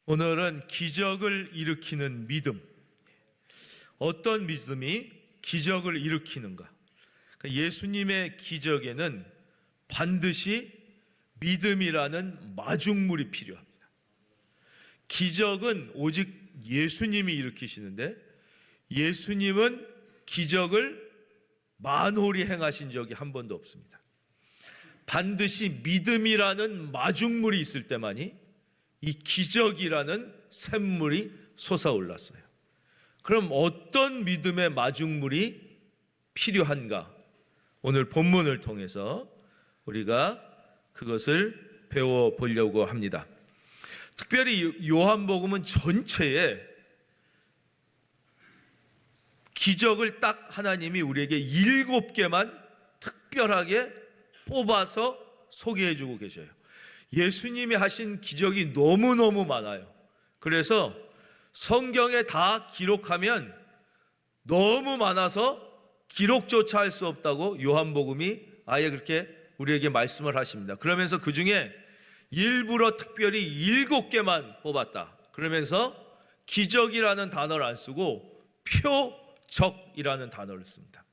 오늘은 기적을 일으키는 믿음. 어떤 믿음이 기적을 일으키는가? 예수님의 기적에는 반드시 믿음이라는 마중물이 필요합니다. 기적은 오직 예수님이 일으키시는데 예수님은 기적을 만홀히 행하신 적이 한 번도 없습니다. 반드시 믿음이라는 마중물이 있을 때만이 이 기적이라는 샘물이 솟아올랐어요. 그럼 어떤 믿음의 마중물이 필요한가? 오늘 본문을 통해서 우리가 그것을 배워보려고 합니다. 특별히 요한복음은 전체에 기적을 딱 하나님이 우리에게 7개만 특별하게 뽑아서 소개해주고 계셔요. 예수님이 하신 기적이 너무너무 많아요. 그래서 성경에 다 기록하면 너무 많아서 기록조차 할 수 없다고 요한복음이 아예 그렇게 우리에게 말씀을 하십니다. 그러면서 그 중에 일부러 특별히 7개만 뽑았다. 그러면서 기적이라는 단어를 안 쓰고 표적이라는 단어를 씁니다.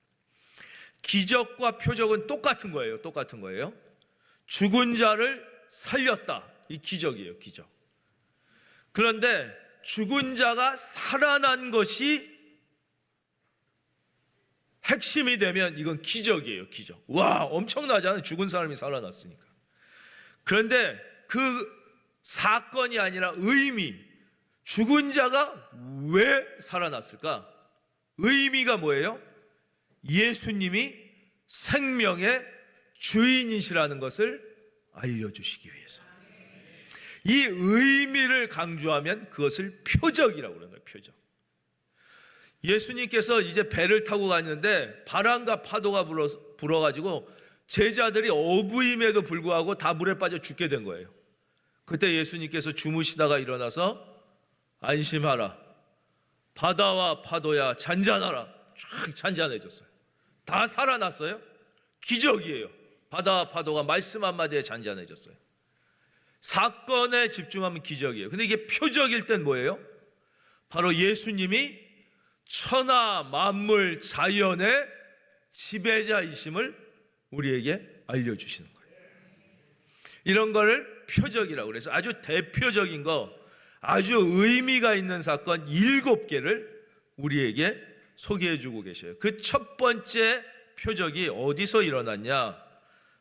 기적과 표적은 똑같은 거예요. 똑같은 거예요. 죽은 자를 살렸다. 이 기적이에요. 기적. 그런데 죽은 자가 살아난 것이 핵심이 되면 이건 기적이에요. 기적. 와, 엄청나잖아요. 죽은 사람이 살아났으니까. 그런데 그 사건이 아니라 의미, 죽은 자가 왜 살아났을까? 의미가 뭐예요? 예수님이 생명의 주인이시라는 것을 알려주시기 위해서. 이 의미를 강조하면 그것을 표적이라고 그러는 거예요. 표적. 예수님께서 이제 배를 타고 갔는데 바람과 파도가 불어가지고 제자들이 어부임에도 불구하고 다 물에 빠져 죽게 된 거예요. 그때 예수님께서 주무시다가 일어나서 안심하라, 바다와 파도야 잔잔하라, 쫙 잔잔해졌어요. 다 살아났어요. 기적이에요. 바다와 파도가 말씀 한마디에 잔잔해졌어요. 사건에 집중하면 기적이에요. 근데 이게 표적일 땐 뭐예요? 바로 예수님이 천하 만물 자연의 지배자이심을 우리에게 알려주시는 거예요. 이런 거를 표적이라고 그래서 아주 대표적인 거, 아주 의미가 있는 사건 7개를 우리에게 소개해주고 계셔요. 그 첫 번째 표적이 어디서 일어났냐?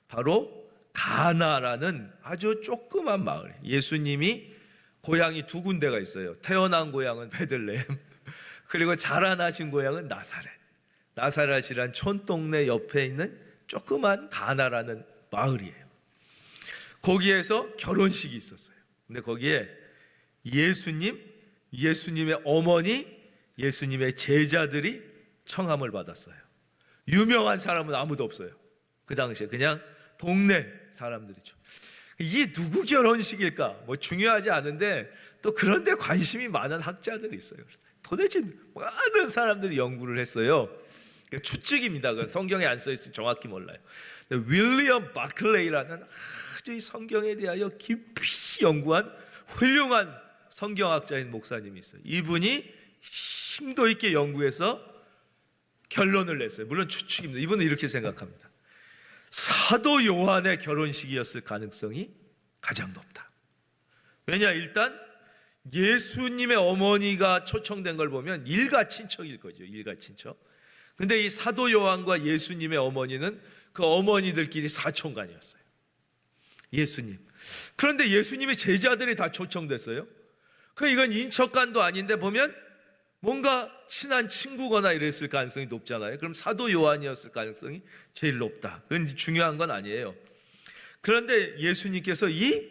바로 가나라는 아주 조그만 마을. 예수님이 고향이 2군데가 있어요. 태어난 고향은 베들레헴, 그리고 자라나신 고향은 나사렛. 나사렛이란 촌동네 옆에 있는 조그만 가나라는 마을이에요. 거기에서 결혼식이 있었어요. 근데 거기에 예수님의 어머니, 예수님의 제자들이 청함을 받았어요. 유명한 사람은 아무도 없어요. 그 당시에 그냥 동네 사람들이죠. 이게 누구 결혼식일까? 뭐 중요하지 않은데 또 그런데 관심이 많은 학자들이 있어요. 도대체 많은 사람들이 연구를 했어요. 추측입니다. 성경에 안 써있으니 정확히 몰라요. 윌리엄 바클레이라는 아주 이 성경에 대하여 깊이 연구한 훌륭한 성경학자인 목사님이 있어요. 이분이 심도 있게 연구해서 결론을 냈어요. 물론 추측입니다. 이분은 이렇게 생각합니다. 사도 요한의 결혼식이었을 가능성이 가장 높다. 왜냐? 일단 예수님의 어머니가 초청된 걸 보면 일가 친척일 거죠. 일가 친척. 근데 이 사도 요한과 예수님의 어머니는 그 어머니들끼리 사촌간이었어요. 예수님. 그런데 예수님의 제자들이 다 초청됐어요. 이건 인척간도 아닌데 보면 뭔가 친한 친구거나 이랬을 가능성이 높잖아요. 그럼 사도 요한이었을 가능성이 제일 높다. 그건 중요한 건 아니에요. 그런데 예수님께서 이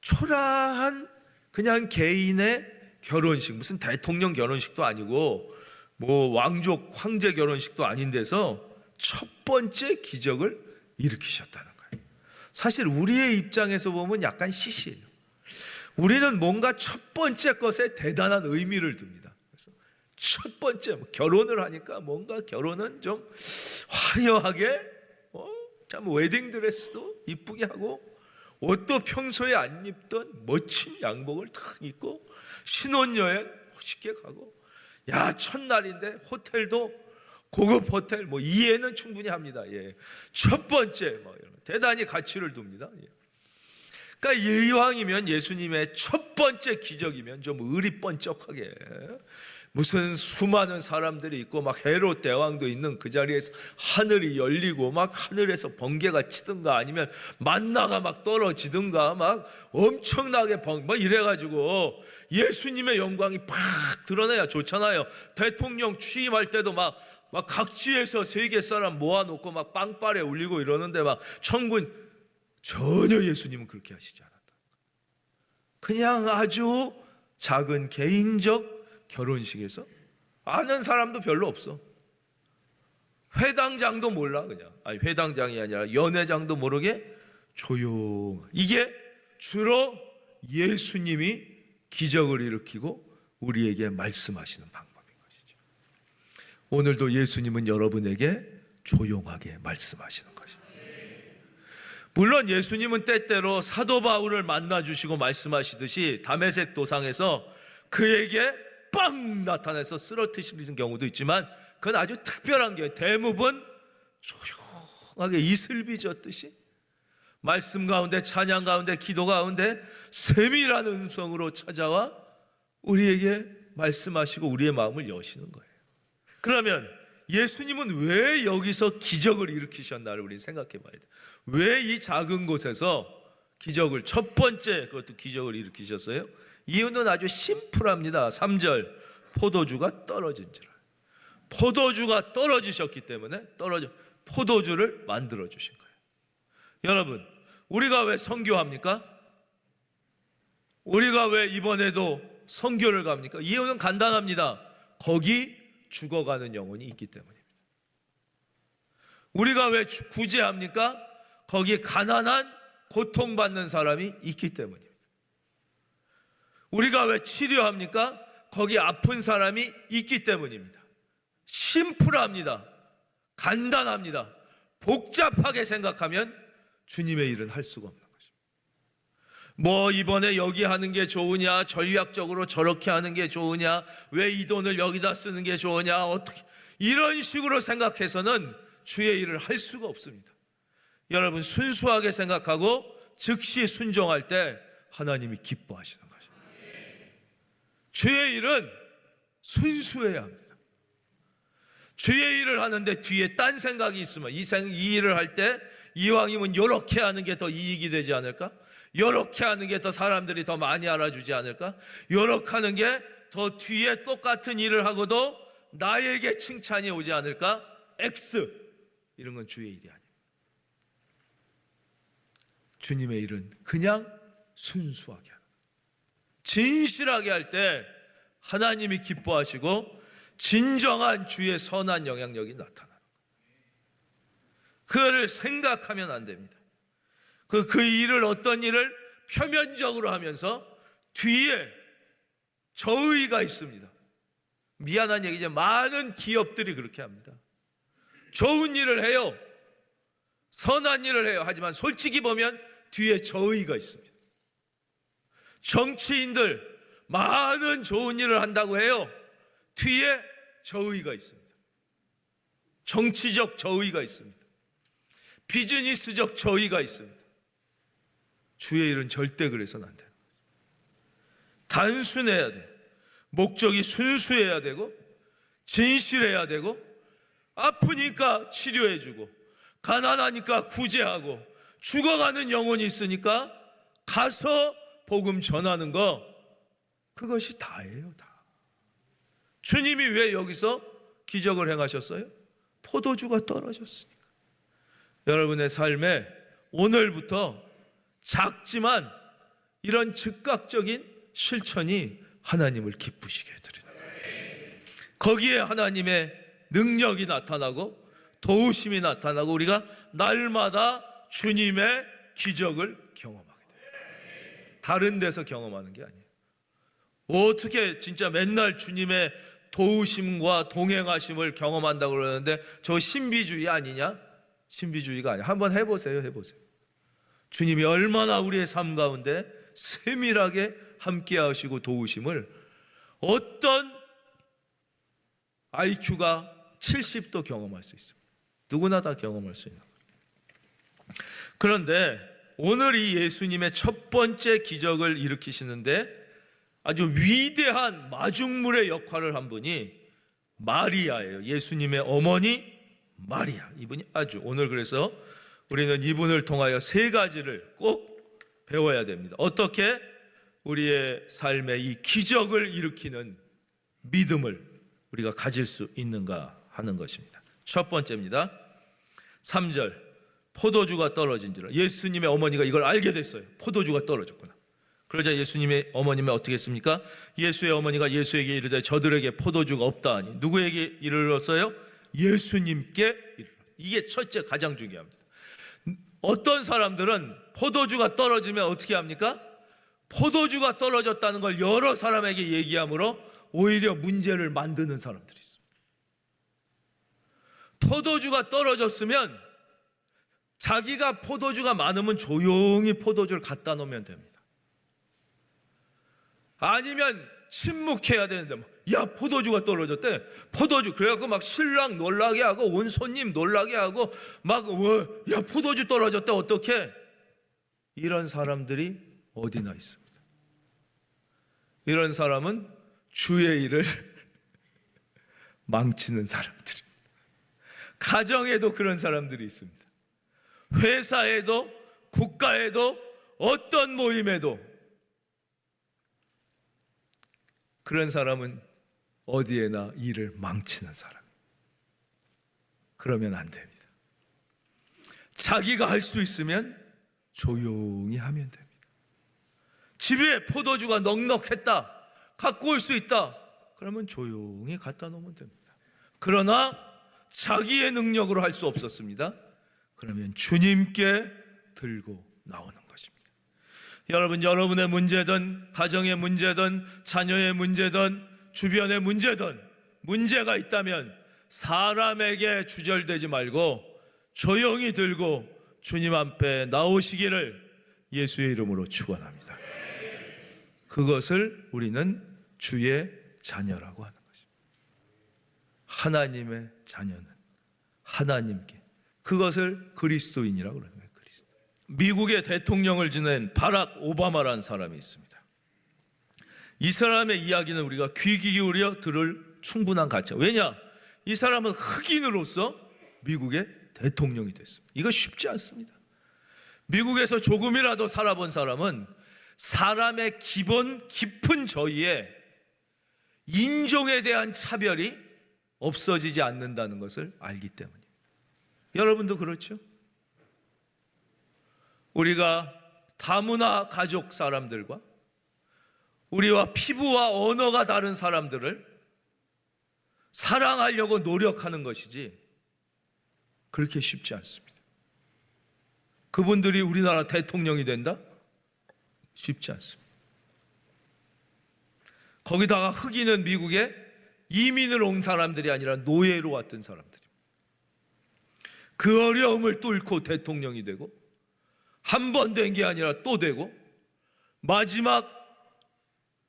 초라한 그냥 개인의 결혼식, 무슨 대통령 결혼식도 아니고 뭐 왕족 황제 결혼식도 아닌 데서 첫 번째 기적을 일으키셨다는 거예요. 사실 우리의 입장에서 보면 약간 시시해요. 우리는 뭔가 첫 번째 것에 대단한 의미를 둡니다. 그래서 첫 번째 결혼을 하니까 뭔가 결혼은 좀 화려하게 참 웨딩드레스도 이쁘게 하고 옷도 평소에 안 입던 멋진 양복을 탁 입고 신혼여행 멋있게 가고, 야, 첫날인데 호텔도 고급 호텔, 뭐 이해는 충분히 합니다. 예. 첫 번째 뭐 이런 대단히 가치를 둡니다. 예. 그러니까 이왕이면 예수님의 첫 번째 기적이면 좀 의리번쩍하게, 무슨 수많은 사람들이 있고 막 헤롯 대왕도 있는 그 자리에서 하늘이 열리고 막 하늘에서 번개가 치든가 아니면 만나가 막 떨어지든가 막 엄청나게 막 이래가지고 예수님의 영광이 팍 드러나야 좋잖아요. 대통령 취임할 때도 막 각지에서 세계 사람 모아놓고 막 빵빠레 울리고 이러는데 막 천군, 전혀 예수님은 그렇게 하시지 않았다. 그냥 아주 작은 개인적 결혼식에서 아는 사람도 별로 없어. 회당장도 몰라. 그냥 아니 회당장이 아니라 연회장도 모르게 조용. 이게 주로 예수님이 기적을 일으키고 우리에게 말씀하시는 방법인 것이죠. 오늘도 예수님은 여러분에게 조용하게 말씀하시는 것입니다. 물론 예수님은 때때로 사도 바울을 만나주시고 말씀하시듯이 다메섹 도상에서 그에게 빵 나타나서 쓰러뜨리시는 경우도 있지만, 그건 아주 특별한 게, 대부분 조용하게 이슬비 젓듯이 말씀 가운데, 찬양 가운데, 기도 가운데 세밀한 음성으로 찾아와 우리에게 말씀하시고 우리의 마음을 여시는 거예요. 그러면 예수님은 왜 여기서 기적을 일으키셨나를 우리는 생각해 봐야 돼요. 왜 이 작은 곳에서 기적을, 첫 번째 그것도 기적을 일으키셨어요? 이유는 아주 심플합니다. 3절, 포도주가 떨어진지라. 포도주가 떨어지셨기 때문에 포도주를 만들어 주신 거예요. 여러분, 우리가 왜 선교합니까? 우리가 왜 이번에도 선교를 갑니까? 이유는 간단합니다. 거기 죽어가는 영혼이 있기 때문입니다. 우리가 왜 구제합니까? 거기 가난한 고통받는 사람이 있기 때문입니다. 우리가 왜 치료합니까? 거기 아픈 사람이 있기 때문입니다. 심플합니다. 간단합니다. 복잡하게 생각하면 주님의 일은 할 수가 없는 것입니다. 뭐 이번에 여기 하는 게 좋으냐, 전략적으로 저렇게 하는 게 좋으냐, 왜 이 돈을 여기다 쓰는 게 좋으냐, 어떻게, 이런 식으로 생각해서는 주의 일을 할 수가 없습니다. 여러분, 순수하게 생각하고 즉시 순종할 때 하나님이 기뻐하시는 것입니다. 주의 일은 순수해야 합니다. 주의 일을 하는데 뒤에 딴 생각이 있으면 이 일을 할 때 이왕이면 이렇게 하는 게 더 이익이 되지 않을까? 이렇게 하는 게 더 사람들이 더 많이 알아주지 않을까? 이렇게 하는 게 더 뒤에 똑같은 일을 하고도 나에게 칭찬이 오지 않을까? X, 이런 건 주의 일이 아닙니다. 주님의 일은 그냥 순수하게 하는, 진실하게 할 때 하나님이 기뻐하시고 진정한 주의 선한 영향력이 나타나는 거예요. 그거를 생각하면 안 됩니다. 그 일을, 어떤 일을 표면적으로 하면서 뒤에 저의가 있습니다. 미안한 얘기죠. 많은 기업들이 그렇게 합니다. 좋은 일을 해요. 선한 일을 해요. 하지만 솔직히 보면 뒤에 저의가 있습니다. 정치인들 많은 좋은 일을 한다고 해요. 뒤에 저의가 있습니다. 정치적 저의가 있습니다. 비즈니스적 저의가 있습니다. 주의 일은 절대 그래서는 안 돼요. 단순해야 돼. 목적이 순수해야 되고, 진실해야 되고, 아프니까 치료해주고, 가난하니까 구제하고, 죽어가는 영혼이 있으니까 가서 복음 전하는 거, 그것이 다예요, 다. 주님이 왜 여기서 기적을 행하셨어요? 포도주가 떨어졌으니까. 여러분의 삶에 오늘부터 작지만 이런 즉각적인 실천이 하나님을 기쁘시게 해드리는 거예요. 거기에 하나님의 능력이 나타나고 도우심이 나타나고 우리가 날마다 주님의 기적을 경험하게 돼요. 다른 데서 경험하는 게 아니에요. 어떻게 진짜 맨날 주님의 도우심과 동행하심을 경험한다고 그러는데 저 신비주의 아니냐? 신비주의가 아니야. 한번 해보세요. 주님이 얼마나 우리의 삶 가운데 세밀하게 함께 하시고 도우심을 어떤 IQ가 70도 경험할 수 있습니다. 누구나 다 경험할 수 있는 거예요. 그런데 오늘 이 예수님의 첫 번째 기적을 일으키시는데 아주 위대한 마중물의 역할을 한 분이 마리아예요. 예수님의 어머니 마리아. 이분이 아주 오늘 그래서 우리는 이분을 통하여 세 가지를 꼭 배워야 됩니다. 어떻게 우리의 삶에 이 기적을 일으키는 믿음을 우리가 가질 수 있는가 하는 것입니다. 첫 번째입니다. 3절 포도주가 떨어진지라. 예수님의 어머니가 이걸 알게 됐어요. 포도주가 떨어졌구나. 그러자 예수님의 어머님은 어떻게 했습니까? 예수의 어머니가 예수에게 이르되 저들에게 포도주가 없다 하니 누구에게 이르렀어요? 예수님께 이르렀어요. 이게 첫째 가장 중요합니다. 어떤 사람들은 포도주가 떨어지면 어떻게 합니까? 포도주가 떨어졌다는 걸 여러 사람에게 얘기함으로 오히려 문제를 만드는 사람들이 있습니다. 포도주가 떨어졌으면 자기가 포도주가 많으면 조용히 포도주를 갖다 놓으면 됩니다. 아니면 침묵해야 되는데 야 포도주가 떨어졌대. 포도주. 그래갖고 막 신랑 놀라게 하고 온 손님 놀라게 하고 막 야 포도주 떨어졌대 어떡해. 이런 사람들이 어디나 있습니다. 이런 사람은 주의 일을 망치는 사람들입니다. 가정에도 그런 사람들이 있습니다. 회사에도 국가에도 어떤 모임에도 그런 사람은 어디에나 일을 망치는 사람. 그러면 안 됩니다. 자기가 할 수 있으면 조용히 하면 됩니다. 집에 포도주가 넉넉했다. 갖고 올 수 있다. 그러면 조용히 갖다 놓으면 됩니다. 그러나 자기의 능력으로 할 수 없었습니다. 그러면 주님께 들고 나오는 것입니다. 여러분, 여러분의 문제든 가정의 문제든 자녀의 문제든 주변의 문제든 문제가 있다면 사람에게 주절되지 말고 조용히 들고 주님 앞에 나오시기를 예수의 이름으로 축원합니다. 그것을 우리는 주의 자녀라고 하는 것입니다. 하나님의 자녀는 하나님께, 그것을 그리스도인이라고 그러는 거예요. 그리스도. 미국의 대통령을 지낸 바락 오바마라는 사람이 있습니다. 이 사람의 이야기는 우리가 귀 기울여 들을 충분한 가치가. 왜냐? 이 사람은 흑인으로서 미국의 대통령이 됐습니다. 이거 쉽지 않습니다. 미국에서 조금이라도 살아본 사람은 사람의 기본 깊은 저희에 인종에 대한 차별이 없어지지 않는다는 것을 알기 때문입니다. 여러분도 그렇죠? 우리가 다문화 가족 사람들과 우리와 피부와 언어가 다른 사람들을 사랑하려고 노력하는 것이지 그렇게 쉽지 않습니다. 그분들이 우리나라 대통령이 된다? 쉽지 않습니다. 거기다가 흑인은 미국에 이민을 온 사람들이 아니라 노예로 왔던 사람들입니다. 그 어려움을 뚫고 대통령이 되고 한 번 된 게 아니라 또 되고 마지막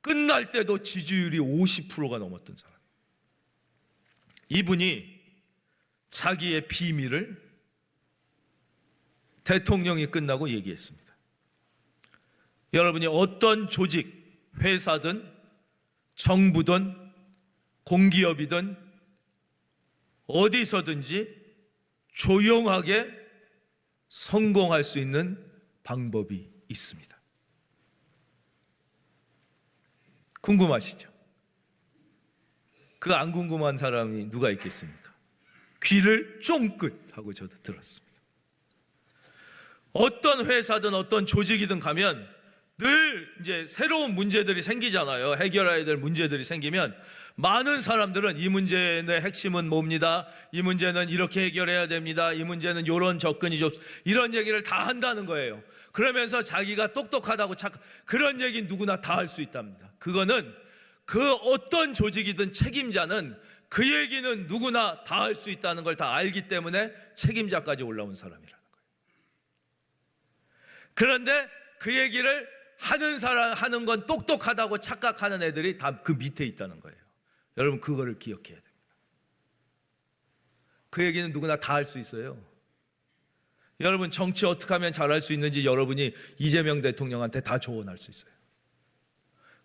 끝날 때도 지지율이 50%가 넘었던 사람이에요. 이분이 자기의 비밀을 대통령이 끝나고 얘기했습니다. 여러분이 어떤 조직, 회사든 정부든 공기업이든 어디서든지 조용하게 성공할 수 있는 방법이 있습니다. 궁금하시죠? 그거 안 궁금한 사람이 누가 있겠습니까? 귀를 쫑긋 하고 저도 들었습니다. 어떤 회사든 어떤 조직이든 가면 늘 이제 새로운 문제들이 생기잖아요. 해결해야 될 문제들이 생기면 많은 사람들은 이 문제의 핵심은 뭡니다. 이 문제는 이렇게 해결해야 됩니다. 이 문제는 이런 접근이 좋습니다. 이런 얘기를 다 한다는 거예요. 그러면서 자기가 똑똑하다고 그런 얘기는 누구나 다 할 수 있답니다. 그거는 그 어떤 조직이든 책임자는 그 얘기는 누구나 다 할 수 있다는 걸 다 알기 때문에 책임자까지 올라온 사람이라는 거예요. 그런데 그 얘기를 하는 건 똑똑하다고 착각하는 애들이 다 그 밑에 있다는 거예요. 여러분, 그거를 기억해야 됩니다. 그 얘기는 누구나 다 할 수 있어요. 여러분, 정치 어떻게 하면 잘할 수 있는지 여러분이 이재명 대통령한테 다 조언할 수 있어요.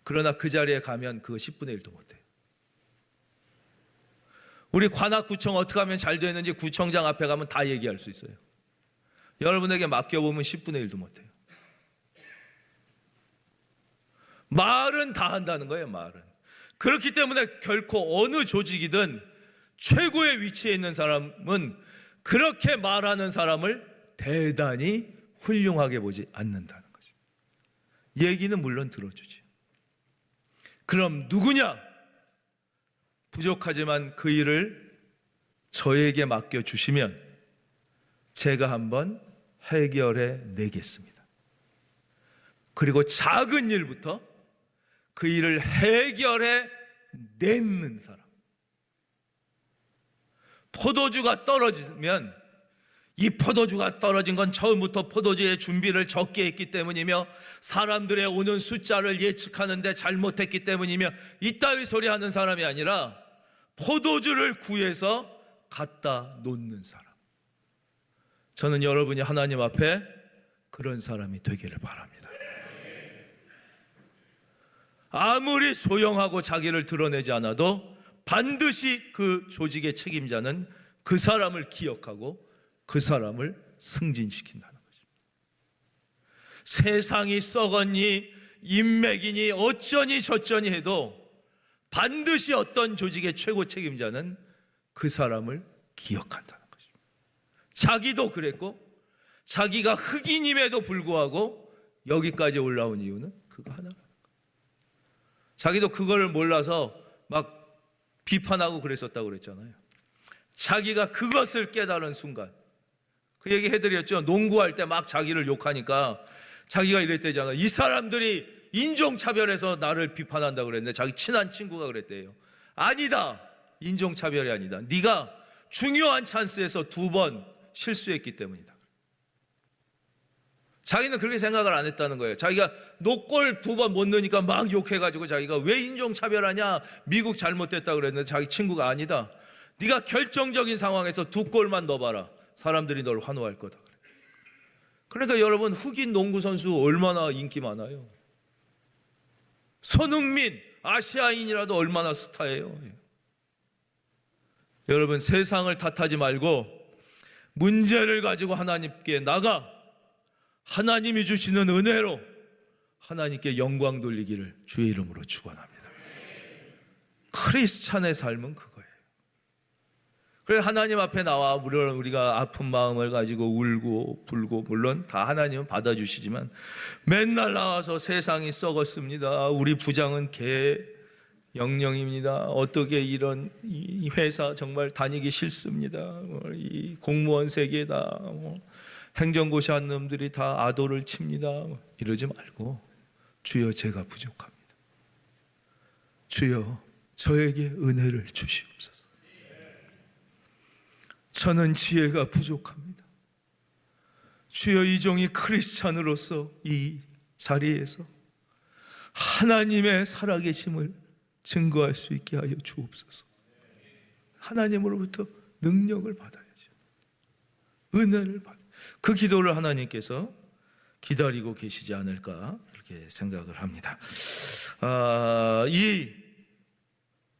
그러나 그 자리에 가면 그거 10분의 1도 못해요. 우리 관악구청 어떻게 하면 잘 되는지 구청장 앞에 가면 다 얘기할 수 있어요. 여러분에게 맡겨보면 10분의 1도 못해요. 말은 다 한다는 거예요, 말은. 그렇기 때문에 결코 어느 조직이든 최고의 위치에 있는 사람은 그렇게 말하는 사람을 대단히 훌륭하게 보지 않는다는 거죠. 얘기는 물론 들어주지. 그럼 누구냐? 부족하지만 그 일을 저에게 맡겨주시면 제가 한번 해결해 내겠습니다. 그리고 작은 일부터 그 일을 해결해 내는 사람. 포도주가 떨어지면 이 포도주가 떨어진 건 처음부터 포도주의 준비를 적게 했기 때문이며 사람들의 오는 숫자를 예측하는데 잘못했기 때문이며 이따위 소리 하는 사람이 아니라 포도주를 구해서 갖다 놓는 사람. 저는 여러분이 하나님 앞에 그런 사람이 되기를 바랍니다. 아무리 소용하고 자기를 드러내지 않아도 반드시 그 조직의 책임자는 그 사람을 기억하고 그 사람을 승진시킨다는 거죠. 세상이 썩었니 인맥이니 어쩌니 저쩌니 해도 반드시 어떤 조직의 최고 책임자는 그 사람을 기억한다는 거죠. 자기도 그랬고 자기가 흑인임에도 불구하고 여기까지 올라온 이유는 그거 하나라는 거예요. 자기도 그걸 몰라서 막 비판하고 그랬었다고 그랬잖아요. 자기가 그것을 깨달은 순간, 그 얘기 해드렸죠. 농구할 때 막 자기를 욕하니까 자기가 이랬대잖아요. 이 사람들이 인종차별해서 나를 비판한다고 그랬는데 자기 친한 친구가 그랬대요. 아니다. 인종차별이 아니다. 네가 중요한 찬스에서 2번 실수했기 때문이다. 자기는 그렇게 생각을 안 했다는 거예요. 자기가 노골 2번 못 넣으니까 막 욕해가지고 자기가 왜 인종차별하냐, 미국 잘못됐다고 그랬는데 자기 친구가 아니다. 네가 결정적인 상황에서 2골만 넣어봐라. 사람들이 널 환호할 거다. 그러니까 여러분, 흑인 농구 선수 얼마나 인기 많아요. 손흥민, 아시아인이라도 얼마나 스타예요. 여러분, 세상을 탓하지 말고 문제를 가지고 하나님께 나가 하나님이 주시는 은혜로 하나님께 영광 돌리기를 주의 이름으로 축원합니다. 크리스찬의 삶은 그거예요. 그래서 하나님 앞에 나와 물론 우리가 아픈 마음을 가지고 울고 불고 물론 다 하나님은 받아주시지만 맨날 나와서 세상이 썩었습니다. 우리 부장은 개 영령입니다. 어떻게 이런 이 회사 정말 다니기 싫습니다. 이 공무원 세계다. 행정고시 한 놈들이 다 아도를 칩니다. 이러지 말고 주여 제가 부족합니다. 주여 저에게 은혜를 주시옵소서. 저는 지혜가 부족합니다. 주여 이 종이 크리스찬으로서 이 자리에서 하나님의 살아계심을 증거할 수 있게 하여 주옵소서. 하나님으로부터 능력을 받아야죠. 은혜를 받아요. 그 기도를 하나님께서 기다리고 계시지 않을까 이렇게 생각을 합니다. 이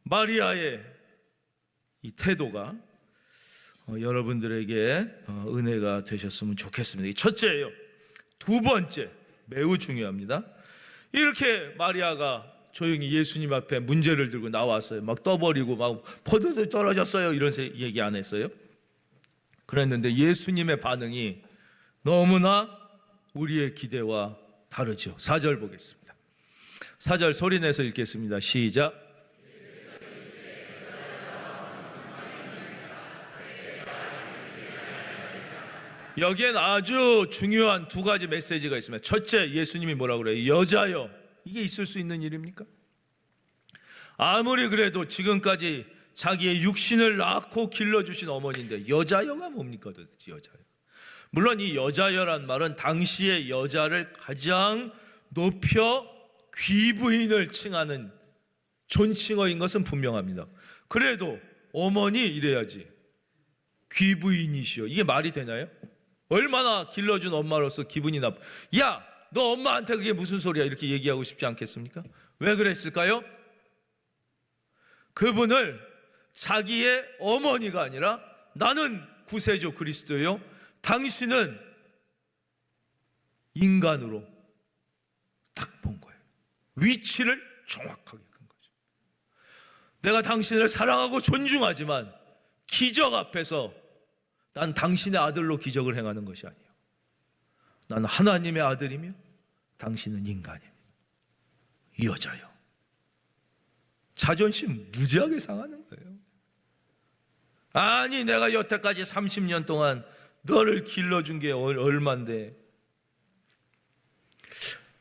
마리아의 이 태도가 여러분들에게 은혜가 되셨으면 좋겠습니다. 첫째예요. 2번째, 매우 중요합니다. 이렇게 마리아가 조용히 예수님 앞에 문제를 들고 나왔어요. 막 떠버리고 막 포도도 떨어졌어요 이런 얘기 안 했어요. 그랬는데 예수님의 반응이 너무나 우리의 기대와 다르죠. 4절 보겠습니다. 4절 소리내서 읽겠습니다. 시작. 여기엔 아주 중요한 2가지 메시지가 있습니다. 첫째, 예수님이 뭐라고 그래요? 여자여. 이게 있을 수 있는 일입니까? 아무리 그래도 지금까지 자기의 육신을 낳고 길러주신 어머니인데 여자여가 뭡니까 도대체 여자여? 물론 이 여자여란 말은 당시의 여자를 가장 높여 귀부인을 칭하는 존칭어인 것은 분명합니다. 그래도 어머니 이래야지. 귀부인이시여. 이게 말이 되나요? 얼마나 길러준 엄마로서 기분이 나빠. 야, 너 엄마한테 그게 무슨 소리야? 이렇게 얘기하고 싶지 않겠습니까? 왜 그랬을까요? 그분을 자기의 어머니가 아니라 나는 구세주 그리스도요, 당신은 인간으로 딱 본 거예요. 위치를 정확하게 큰 거죠. 내가 당신을 사랑하고 존중하지만 기적 앞에서 난 당신의 아들로 기적을 행하는 것이 아니에요. 나는 하나님의 아들이며 당신은 인간입니다. 여자요. 자존심 무지하게 상하는 거예요. 아니 내가 여태까지 30년 동안 너를 길러준 게 얼만데.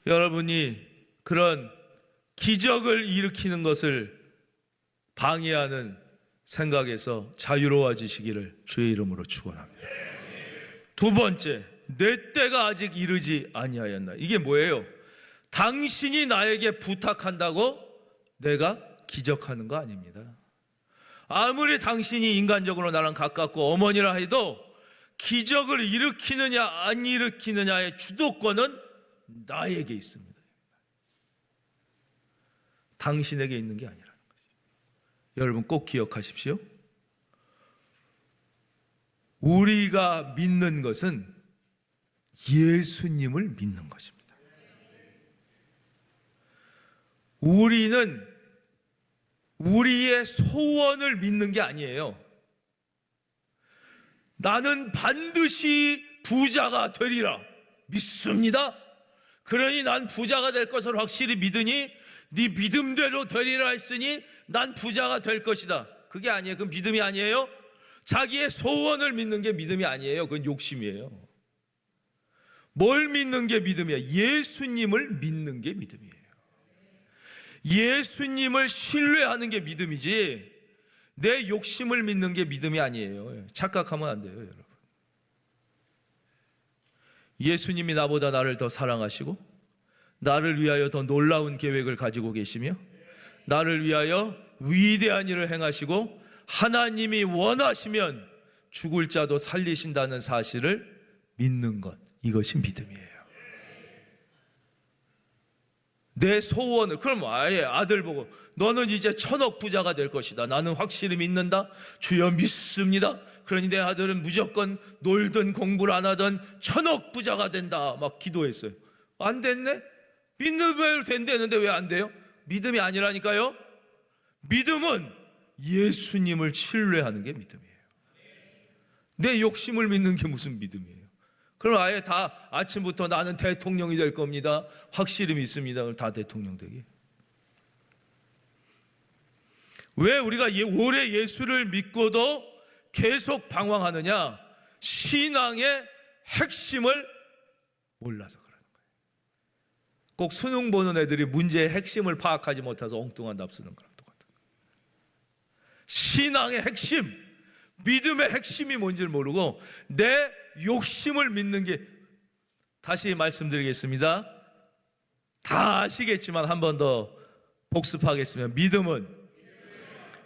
여러분이 그런 기적을 일으키는 것을 방해하는 생각에서 자유로워지시기를 주의 이름으로 축원합니다. 두 번째, 내 때가 아직 이르지 아니하였나. 이게 뭐예요? 당신이 나에게 부탁한다고 내가 기적하는 거 아닙니다. 아무리 당신이 인간적으로 나랑 가깝고 어머니라 해도 기적을 일으키느냐 안 일으키느냐의 주도권은 나에게 있습니다. 당신에게 있는 게 아니라는 것이죠. 여러분 꼭 기억하십시오. 우리가 믿는 것은 예수님을 믿는 것입니다. 우리는 우리의 소원을 믿는 게 아니에요. 나는 반드시 부자가 되리라 믿습니다. 그러니 난 부자가 될 것을 확실히 믿으니 네 믿음대로 되리라 했으니 난 부자가 될 것이다. 그게 아니에요. 그건 믿음이 아니에요. 자기의 소원을 믿는 게 믿음이 아니에요. 그건 욕심이에요. 뭘 믿는 게 믿음이야? 예수님을 믿는 게 믿음이에요. 예수님을 신뢰하는 게 믿음이지 내 욕심을 믿는 게 믿음이 아니에요. 착각하면 안 돼요, 여러분. 예수님이 나보다 나를 더 사랑하시고 나를 위하여 더 놀라운 계획을 가지고 계시며 나를 위하여 위대한 일을 행하시고 하나님이 원하시면 죽을 자도 살리신다는 사실을 믿는 것, 이것이 믿음이에요. 내 소원을, 그럼 아예 아들 보고 너는 이제 1000억 부자가 될 것이다. 나는 확실히 믿는다. 주여 믿습니다. 그러니 내 아들은 무조건 놀든 공부를 안 하든 1000억 부자가 된다. 막 기도했어요. 안 됐네? 믿는 대로 된다는데 왜 안 돼요? 믿음이 아니라니까요. 믿음은 예수님을 신뢰하는 게 믿음이에요. 내 욕심을 믿는 게 무슨 믿음이에요? 그럼 아예 다 아침부터 나는 대통령이 될 겁니다. 확실히 믿습니다. 그럼 다 대통령 되게. 왜 우리가 오래 예수를 믿고도 계속 방황하느냐? 신앙의 핵심을 몰라서 그러는 거예요. 꼭 수능 보는 애들이 문제의 핵심을 파악하지 못해서 엉뚱한 답 쓰는 거랑 똑같아요. 신앙의 핵심, 믿음의 핵심이 뭔지를 모르고 내 욕심을 믿는 게, 다시 말씀드리겠습니다. 다 아시겠지만 한 번 더 복습하겠습니다. 믿음은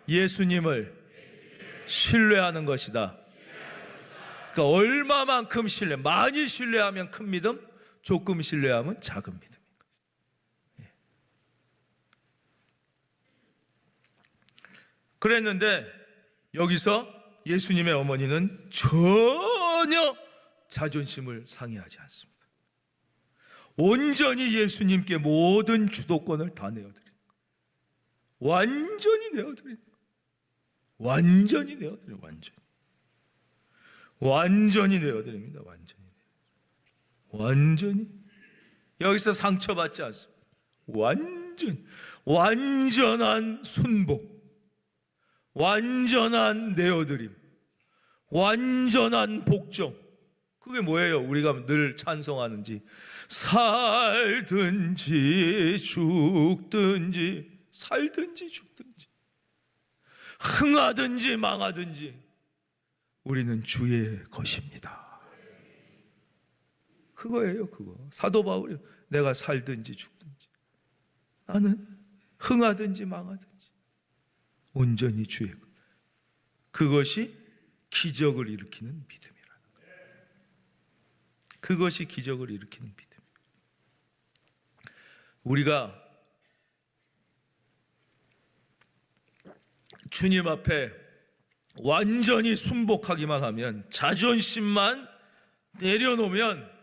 예수님을 신뢰하는 것이다. 그러니까 얼마만큼 신뢰, 많이 신뢰하면 큰 믿음, 조금 신뢰하면 작은 믿음인 거죠. 그랬는데 여기서 예수님의 어머니는 전혀 자존심을 상해하지 않습니다. 온전히 예수님께 모든 주도권을 다 내어드리는 거예요. 완전히 내어드리는 거예요. 완전히 내어드려요. 완전히 내어드립니다. 완전히. 여기서 상처받지 않습니다. 완전한 순복, 완전한 내어드림, 완전한 복종. 그게 뭐예요? 우리가 늘 찬송하는지 살든지 죽든지, 살든지 죽든지, 흥하든지 망하든지 우리는 주의 것입니다. 그거예요, 그거. 사도 바울이 내가 살든지 죽든지 나는 흥하든지 망하든지 온전히 주의 것. 그것이 기적을 일으키는 믿음이라는 거예요. 그것이 기적을 일으키는 믿음. 우리가 주님 앞에 완전히 순복하기만 하면, 자존심만 내려놓으면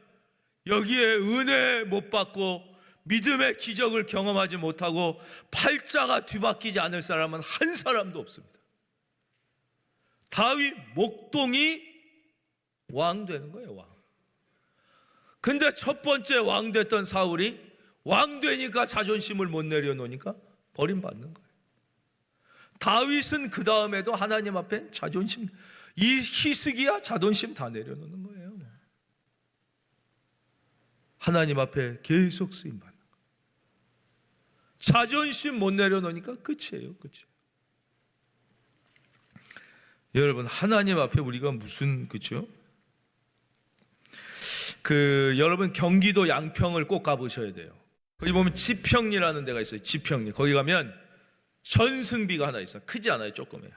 여기에 은혜 못 받고 믿음의 기적을 경험하지 못하고 팔자가 뒤바뀌지 않을 사람은 한 사람도 없습니다. 다윗 목동이 왕 되는 거예요, 왕. 근데 첫 번째 왕 됐던 사울이 왕 되니까 자존심을 못 내려놓으니까 버림받는 거예요. 다윗은 그 다음에도 하나님 앞에 자존심, 이 히스기야 자존심 다 내려놓는 거예요. 하나님 앞에 계속 쓰임받는 거예요. 자존심 못 내려놓으니까 끝이에요, 끝이에요. 여러분, 하나님 앞에 우리가 무슨, 그죠? 여러분 경기도 양평을 꼭 가보셔야 돼요. 거기 보면 지평리라는 데가 있어요. 지평리. 거기 가면 전승비가 하나 있어요. 크지 않아요, 조금이에요.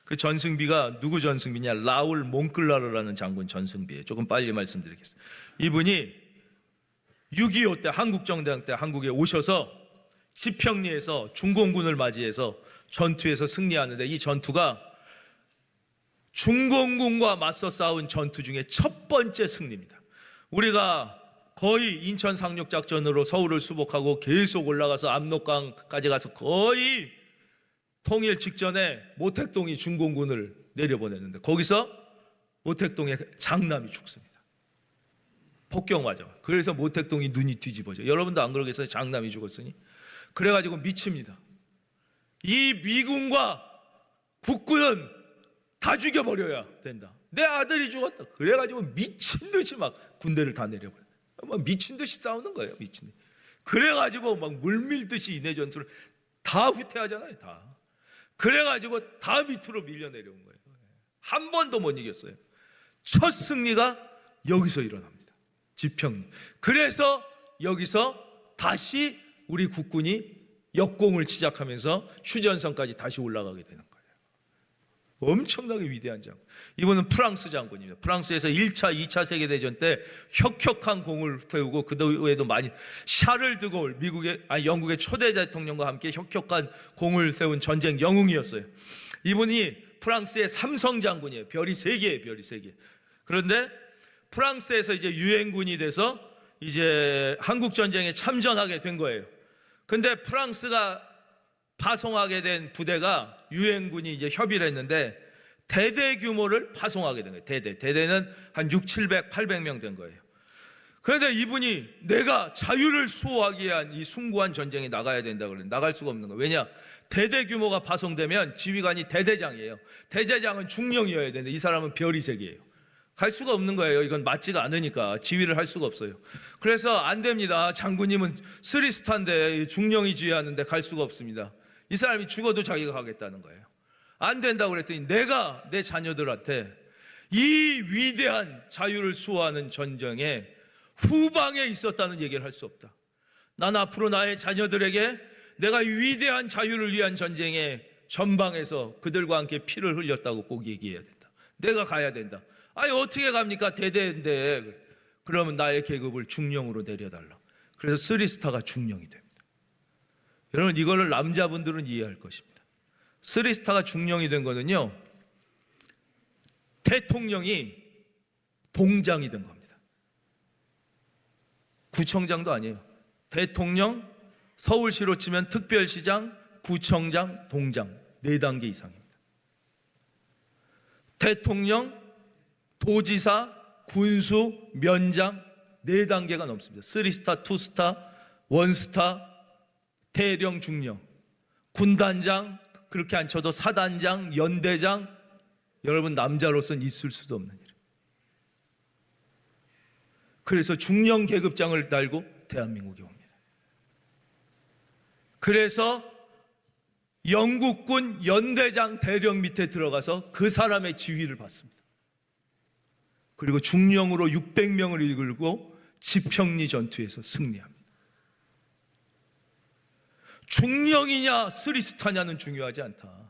그 전승비가 누구 전승비냐? 라울 몽클라르라는 장군 전승비예요. 조금 빨리 말씀드리겠습니다. 이분이 6.25 때 한국정대항 때 한국에 오셔서 지평리에서 중공군을 맞이해서 전투에서 승리하는데, 이 전투가 중공군과 맞서 싸운 전투 중에 첫 번째 승리입니다. 우리가 거의 인천 상륙작전으로 서울을 수복하고 계속 올라가서 압록강까지 가서 거의 통일 직전에 모택동이 중공군을 내려보냈는데, 거기서 모택동의 장남이 죽습니다. 폭격 맞아. 그래서 모택동이 눈이 뒤집어져. 여러분도 안 그러겠어요? 장남이 죽었으니. 그래가지고 미칩니다. 이 미군과 국군은 다 죽여버려야 된다. 내 아들이 죽었다. 그래가지고 미친 듯이 막 군대를 다 내려버려. 막 미친 듯이 싸우는 거예요. 미친 듯이. 그래가지고 막 물밀듯이 이내 전투를 다 후퇴하잖아요. 다. 그래가지고 다 밑으로 밀려 내려온 거예요. 한 번도 못 이겼어요. 첫 승리가 여기서 일어납니다. 지평리. 그래서 여기서 다시 우리 국군이 역공을 시작하면서 휴전선까지 다시 올라가게 되는 거예요. 엄청나게 위대한 장군. 이분은 프랑스 장군입니다. 프랑스에서 1차, 2차 세계대전 때 혁혁한 공을 세우고, 그 외에도 많이 샤를 드골, 영국의 초대 대통령과 함께 혁혁한 공을 세운 전쟁 영웅이었어요. 이분이 프랑스의 삼성 장군이에요. 별이 3개예요, 별이 3개. 그런데 프랑스에서 이제 유엔군이 돼서 이제 한국 전쟁에 참전하게 된 거예요. 근데 프랑스가 파송하게 된 부대가 유엔군이 이제 협의를 했는데 대대 규모를 파송하게 된 거예요. 대대는 한 600, 700, 800명 된 거예요. 그런데 이분이 내가 자유를 수호하기 위한 이 숭고한 전쟁에 나가야 된다고 그랬는데 나갈 수가 없는 거예요. 왜냐? 대대 규모가 파송되면 지휘관이 대대장이에요. 대대장은 중령이어야 되는데 이 사람은 별이 3개예요. 갈 수가 없는 거예요. 이건 맞지가 않으니까 지휘를 할 수가 없어요. 그래서 안 됩니다. 장군님은 3스타인데 중령이 지휘하는데 갈 수가 없습니다. 이 사람이 죽어도 자기가 가겠다는 거예요. 안 된다고 그랬더니 내가 내 자녀들한테 이 위대한 자유를 수호하는 전쟁에 후방에 있었다는 얘기를 할 수 없다. 난 앞으로 나의 자녀들에게 내가 이 위대한 자유를 위한 전쟁에 전방에서 그들과 함께 피를 흘렸다고 꼭 얘기해야 된다. 내가 가야 된다. 아니 어떻게 갑니까? 대대인데. 그러면 나의 계급을 중령으로 내려달라. 그래서 3스타가 중령이 됩니다. 여러분, 이거를 남자분들은 이해할 것입니다. 3스타가 중령이 된 거는요, 대통령이 동장이 된 겁니다. 구청장도 아니에요. 대통령, 서울시로 치면 특별시장, 구청장, 동장 4단계 이상입니다. 대통령, 도지사, 군수, 면장 4단계가 넘습니다. 3스타, 2스타, 1스타, 대령, 중령, 군단장, 그렇게 안 쳐도 사단장, 연대장. 여러분, 남자로서는 있을 수도 없는 일. 그래서 중령 계급장을 달고 대한민국에 옵니다. 그래서 영국군 연대장 대령 밑에 들어가서 그 사람의 지휘를 받습니다. 그리고 중령으로 600명을 이끌고 지평리 전투에서 승리합니다. 중령이냐 스리스타냐는 중요하지 않다.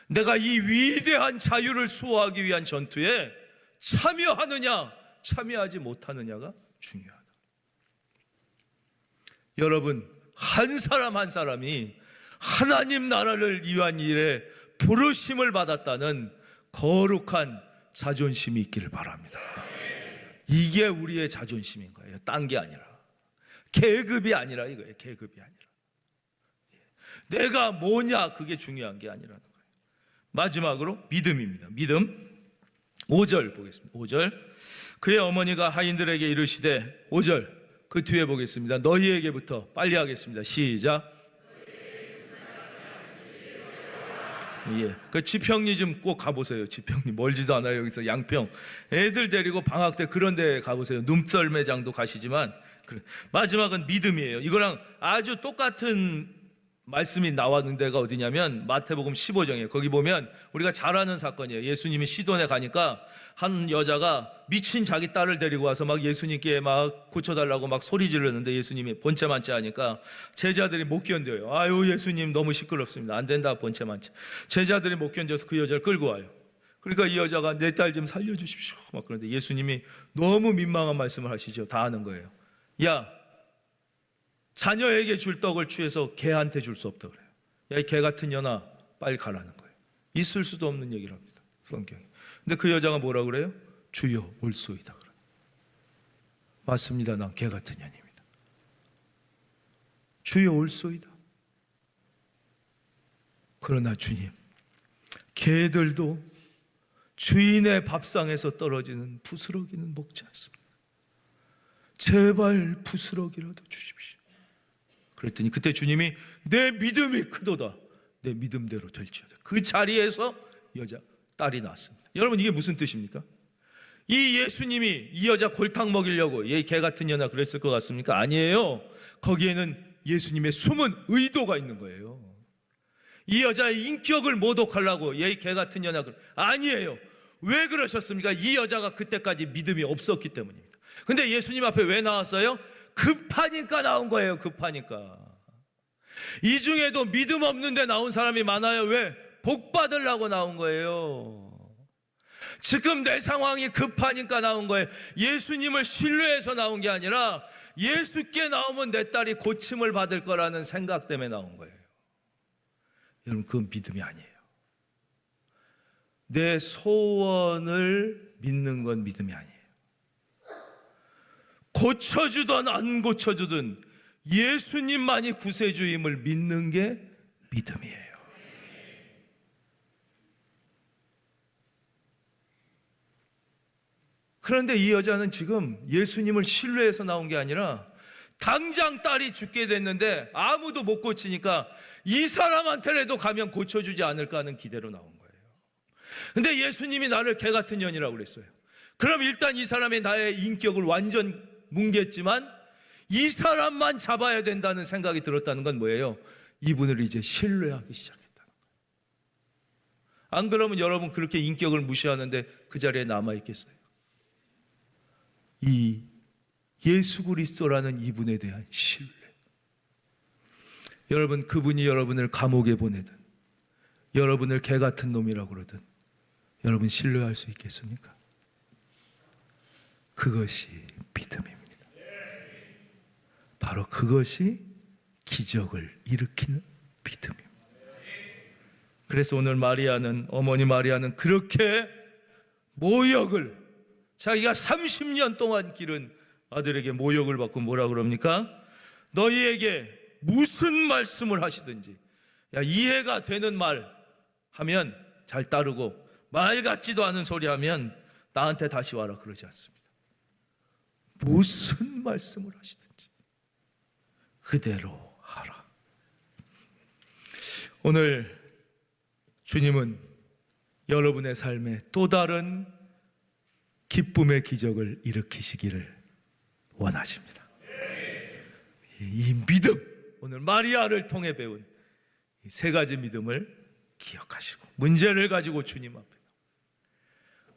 내가 이 위대한 자유를 수호하기 위한 전투에 참여하느냐 참여하지 못하느냐가 중요하다. 여러분, 한 사람 한 사람이 하나님 나라를 위한 일에 부르심을 받았다는 거룩한 자존심이 있기를 바랍니다. 이게 우리의 자존심인 거예요. 딴 게 아니라, 계급이 아니라 이거예요. 계급이 아니라 내가 뭐냐, 그게 중요한 게 아니라는 거예요. 마지막으로 믿음입니다. 믿음 5절 보겠습니다. 5절, 그의 어머니가 하인들에게 이르시되, 5절 그 뒤에 보겠습니다. 너희에게부터, 빨리 하겠습니다. 시작. 예, 그 지평리 좀 꼭 가보세요. 지평리 멀지도 않아요. 여기서 양평 애들 데리고 방학 때 그런 데 가보세요. 눈썰매장도 가시지만, 마지막은 믿음이에요. 이거랑 아주 똑같은 말씀이 나왔는 데가 어디냐면 마태복음 15장이에요. 거기 보면 우리가 잘 아는 사건이에요. 예수님이 시돈에 가니까 한 여자가 미친 자기 딸을 데리고 와서 막 예수님께 막 고쳐달라고 막 소리 지르는데, 예수님이 본체만체 하니까 제자들이 못 견뎌요. 아유, 예수님 너무 시끄럽습니다. 안 된다, 본체만체. 제자들이 못 견뎌서 그 여자를 끌고 와요. 그러니까 이 여자가 내 딸 좀 살려주십시오 막 그러는데 예수님이 너무 민망한 말씀을 하시죠. 다 아는 거예요. 야, 자녀에게 줄 떡을 취해서 개한테 줄 수 없다 그래요. 야, 이 개 같은 년아, 빨리 가라는 거예요. 있을 수도 없는 얘기를 합니다, 성경에. 근데 그 여자가 뭐라 그래요? 주여 올소이다 그래요. 맞습니다. 난 개 같은 년입니다. 주여 올소이다. 그러나 주님, 개들도 주인의 밥상에서 떨어지는 부스러기는 먹지 않습니다. 제발 부스러기라도 주십시오. 그랬더니 그때 주님이 내 믿음이 크도다, 내 믿음대로 될지어다. 그 자리에서 딸이 낳았습니다. 여러분, 이게 무슨 뜻입니까? 이 예수님이 이 여자 골탕 먹이려고 얘 개 같은 년아 그랬을 것 같습니까? 아니에요. 거기에는 예수님의 숨은 의도가 있는 거예요. 이 여자의 인격을 모독하려고 얘 개 같은 년아 아니에요. 왜 그러셨습니까? 이 여자가 그때까지 믿음이 없었기 때문입니다. 근데 예수님 앞에 왜 나왔어요? 급하니까 나온 거예요. 급하니까. 이 중에도 믿음 없는데 나온 사람이 많아요. 왜? 복 받으려고 나온 거예요. 지금 내 상황이 급하니까 나온 거예요. 예수님을 신뢰해서 나온 게 아니라 예수께 나오면 내 딸이 고침을 받을 거라는 생각 때문에 나온 거예요. 여러분, 그건 믿음이 아니에요. 내 소원을 믿는 건 믿음이 아니에요. 고쳐주든 안 고쳐주든 예수님만이 구세주임을 믿는 게 믿음이에요. 그런데 이 여자는 지금 예수님을 신뢰해서 나온 게 아니라 당장 딸이 죽게 됐는데 아무도 못 고치니까 이 사람한테라도 가면 고쳐주지 않을까 하는 기대로 나온 거예요. 근데 예수님이 나를 개 같은 년이라고 그랬어요. 그럼 일단 이 사람의 나의 인격을 완전 뭉갰지만 이 사람만 잡아야 된다는 생각이 들었다는 건 뭐예요? 이분을 이제 신뢰하기 시작했다는 거예요. 안 그러면 여러분 그렇게 인격을 무시하는데 그 자리에 남아있겠어요? 이 예수 그리스도라는 이분에 대한 신뢰. 여러분, 그분이 여러분을 감옥에 보내든 여러분을 개 같은 놈이라고 그러든 여러분 신뢰할 수 있겠습니까? 그것이 믿음입니다. 바로 그것이 기적을 일으키는 믿음입니다. 그래서 오늘 마리아는, 어머니 마리아는 그렇게 모욕을, 자기가 30년 동안 기른 아들에게 모욕을 받고 뭐라 그럽니까? 너희에게 무슨 말씀을 하시든지, 야, 이해가 되는 말 하면 잘 따르고 말 같지도 않은 소리 하면 나한테 다시 와라 그러지 않습니다. 무슨 말씀을 하시든지 그대로 하라. 오늘 주님은 여러분의 삶에 또 다른 기쁨의 기적을 일으키시기를 원하십니다. 이 믿음, 오늘 마리아를 통해 배운 이 세 가지 믿음을 기억하시고 문제를 가지고 주님 앞에,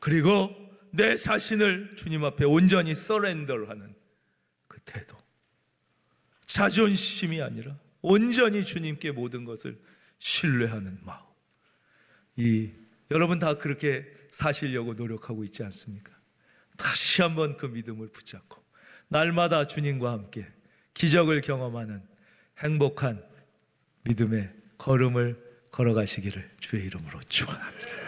그리고 내 자신을 주님 앞에 온전히 서렌더하는 그 태도, 자존심이 아니라 온전히 주님께 모든 것을 신뢰하는 마음. 여러분 다 그렇게 사시려고 노력하고 있지 않습니까? 다시 한번 그 믿음을 붙잡고 날마다 주님과 함께 기적을 경험하는 행복한 믿음의 걸음을 걸어가시기를 주의 이름으로 축원합니다.